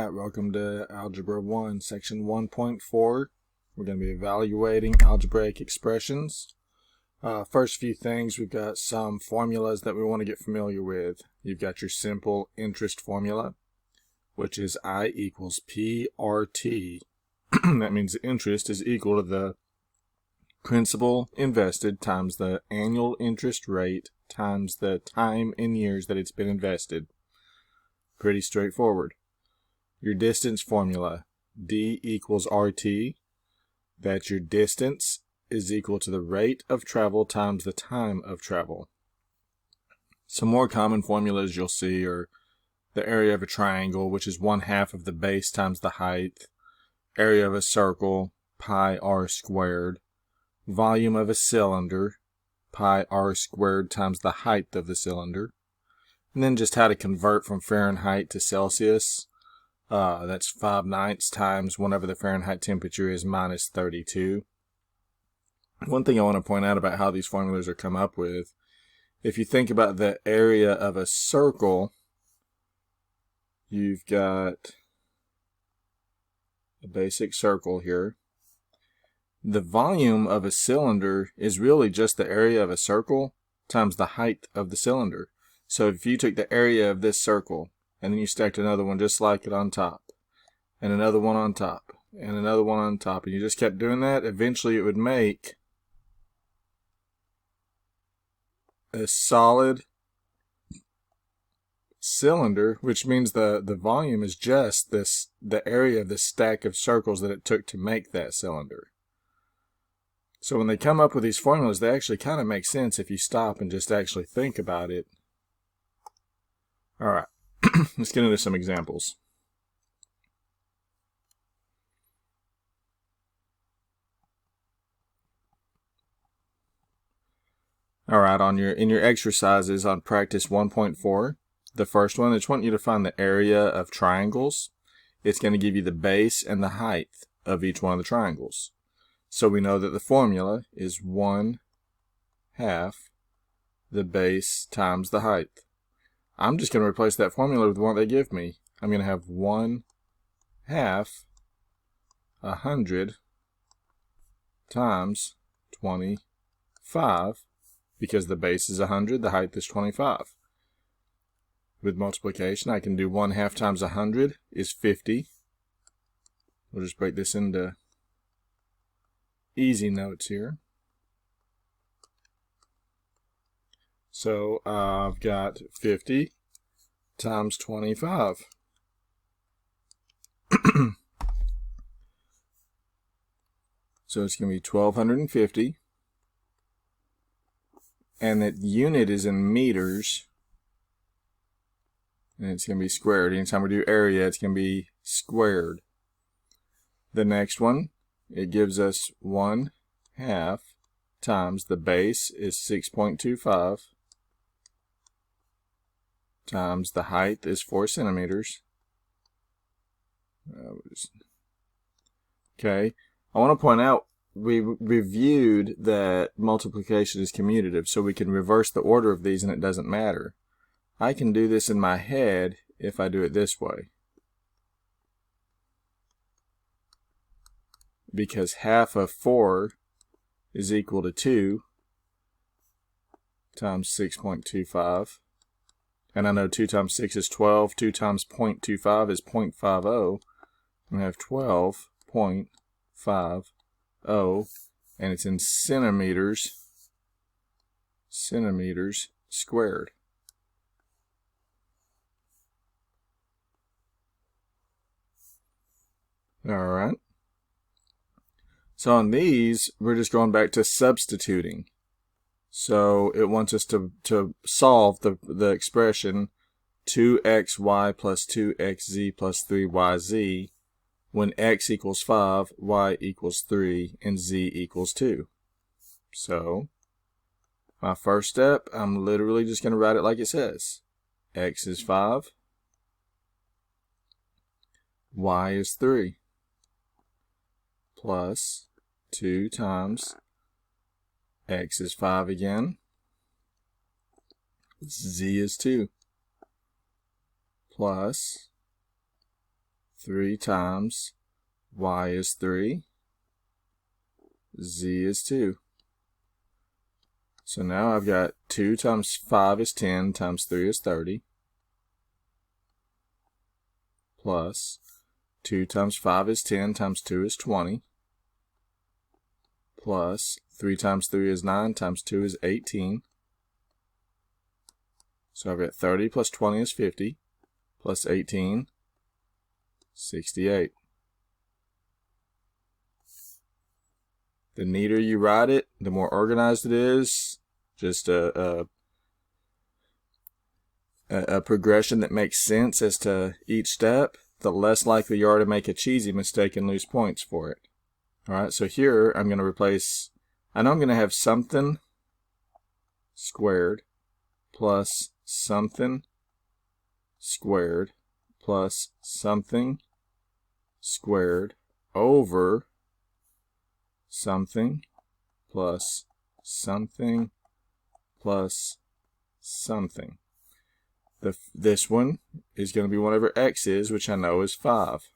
Alright, welcome to Algebra 1, Section 1.4. We're going to be evaluating algebraic expressions. First few things, we've got some formulas that we want to get familiar with. You've got your simple interest formula, which is I equals PRT. That means the interest is equal to the principal invested times the annual interest rate times the time in years that it's been invested. Pretty straightforward. Your distance formula, D equals RT. That's your distance is equal to the rate of travel times the time of travel. Some more common formulas you'll see are the area of a triangle, which is 1/2 of the base times the height. Area of a circle, pi r squared. Volume of a cylinder, pi r squared times the height of the cylinder. And then just how to convert from Fahrenheit to Celsius. That's 5/9 times whatever the Fahrenheit temperature is minus 32. One thing I want to point out about how these formulas are come up with, if you think about the area of a circle, you've got a basic circle here. The volume of a cylinder is really just the area of a circle times the height of the cylinder. So if you took the area of this circle and then you stacked another one just like it on top, and another one on top, and another one on top, and you just kept doing that, eventually it would make a solid cylinder, which means the volume is just the area of the stack of circles that it took to make that cylinder. So when they come up with these formulas, they actually kind of make sense if you stop and just actually think about it. All right, let's get into some examples. All right, in your exercises on practice 1.4, the first one, I just want you to find the area of triangles. It's going to give you the base and the height of each one of the triangles. So we know that the formula is 1/2 the base times the height. I'm just going to replace that formula with the one they give me. I'm going to have 1/2 100 times 25, because the base is 100, the height is 25. With multiplication, I can do 1/2 times 100 is 50. We'll just break this into easy notes here. So I've got 50 times 25. So it's going to be 1250. And that unit is in meters. And it's going to be squared. Anytime we do area, it's going to be squared. The next one, it gives us 1/2 times the base is 6.25 times the height is 4 centimeters. Okay, I want to point out we reviewed that multiplication is commutative, so we can reverse the order of these and it doesn't matter. I can do this in my head if I do it this way, because 1/2 of 4 is equal to 2 times 6.25. And I know 2 times 6 is 12. 2 times 0.25 is 0.50. And I have 12.50. And it's in centimeters. Centimeters squared. All right. So on these, we're just going back to substituting. So it wants us to solve the expression 2xy plus 2xz plus 3yz when x equals 5, y equals 3, and z equals 2. So my first step, I'm literally just going to write it like it says. X is 5, y is 3, plus 2 times x is 5 again, z is 2, plus 3 times y is 3, z is 2. So now I've got 2 times 5 is 10 times 3 is 30, plus 2 times 5 is 10 times 2 is 20, plus 3 times 3 is 9 times 2 is 18. So I've got 30 plus 20 is 50, plus 18, 68. The neater you write it, the more organized it is. Just a progression that makes sense as to each step, the less likely you are to make a cheesy mistake and lose points for it. Alright, so here I'm going to replace, I know I'm going to have something squared plus something squared plus something squared over something plus something plus something. This one is going to be whatever x is, which I know is 5.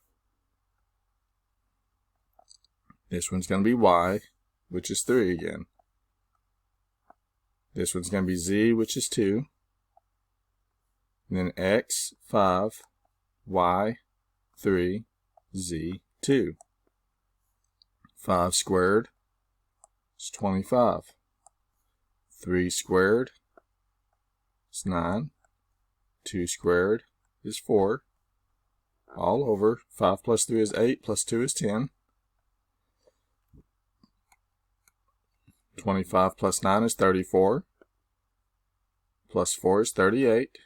This one's going to be y, which is 3 again. This one's going to be z, which is 2. And then x, 5, y, 3, z, 2. 5 squared is 25. 3 squared is 9. 2 squared is 4. All over. 5 plus 3 is 8, plus 2 is 10. 25 plus 9 is 34. Plus 4 is 38.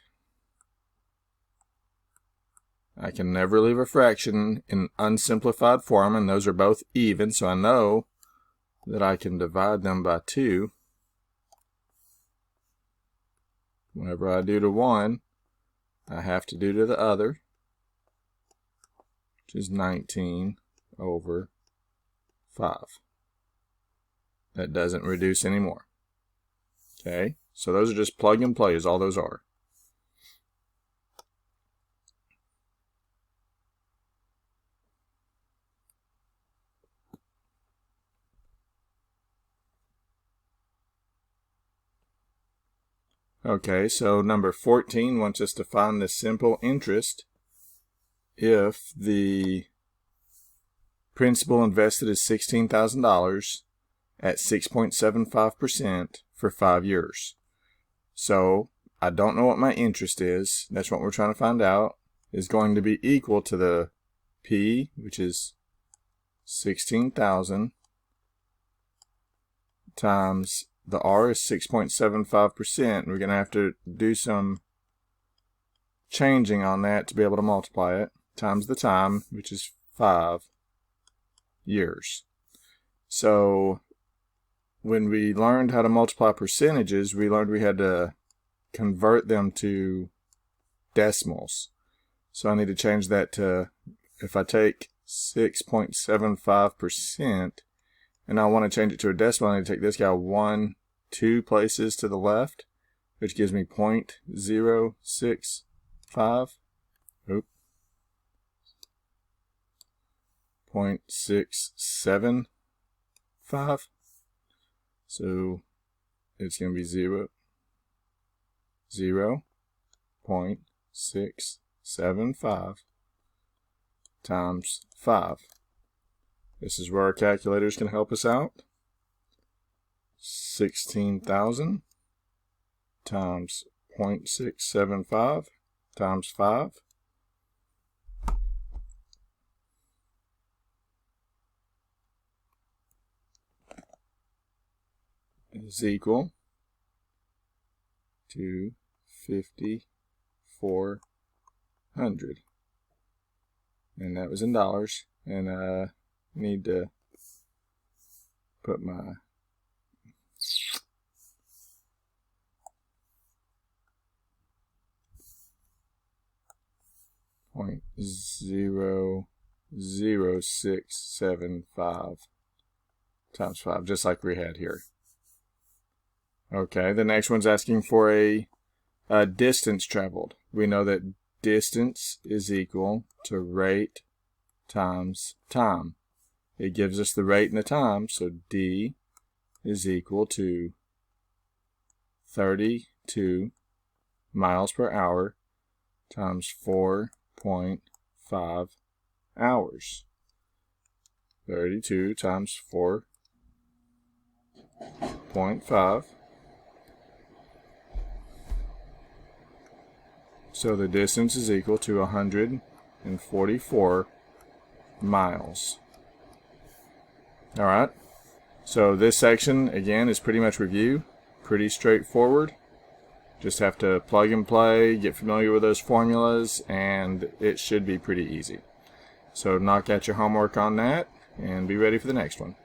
I can never leave a fraction in unsimplified form, and those are both even, so I know that I can divide them by 2. Whenever I do to one, I have to do to the other, which is 19 over 5. That doesn't reduce anymore. Okay, so those are just plug and play is all those are. Okay, so number 14 wants us to find the simple interest if the principal invested is $16,000 at 6.75% for 5 years. So I don't know what my interest is. That's what we're trying to find out. Is going to be equal to the P, which is 16,000 times the R is 6.75%. We're going to have to do some changing on that to be able to multiply it, times the time, which is 5 years. So when we learned how to multiply percentages, we learned we had to convert them to decimals. So I need to change that to, if I take 6.75%, and I want to change it to a decimal, I need to take this guy 2 places to the left, which gives me 0.065. Oop. 0.675. So it's going to be 0.675 times 5. This is where our calculators can help us out. 16,000 times 0.675 times 5 is equal to 5,400. And that was in dollars. And I need to put my .00675 times 5, just like we had here. Okay, the next one's asking for a distance traveled. We know that distance is equal to rate times time. It gives us the rate and the time, so D is equal to 32 miles per hour times 4.5 hours. 32 times 4.5. So the distance is equal to 144 miles. Alright, so this section again is pretty much review, pretty straightforward. Just have to plug and play, get familiar with those formulas, and it should be pretty easy. So knock out your homework on that and be ready for the next one.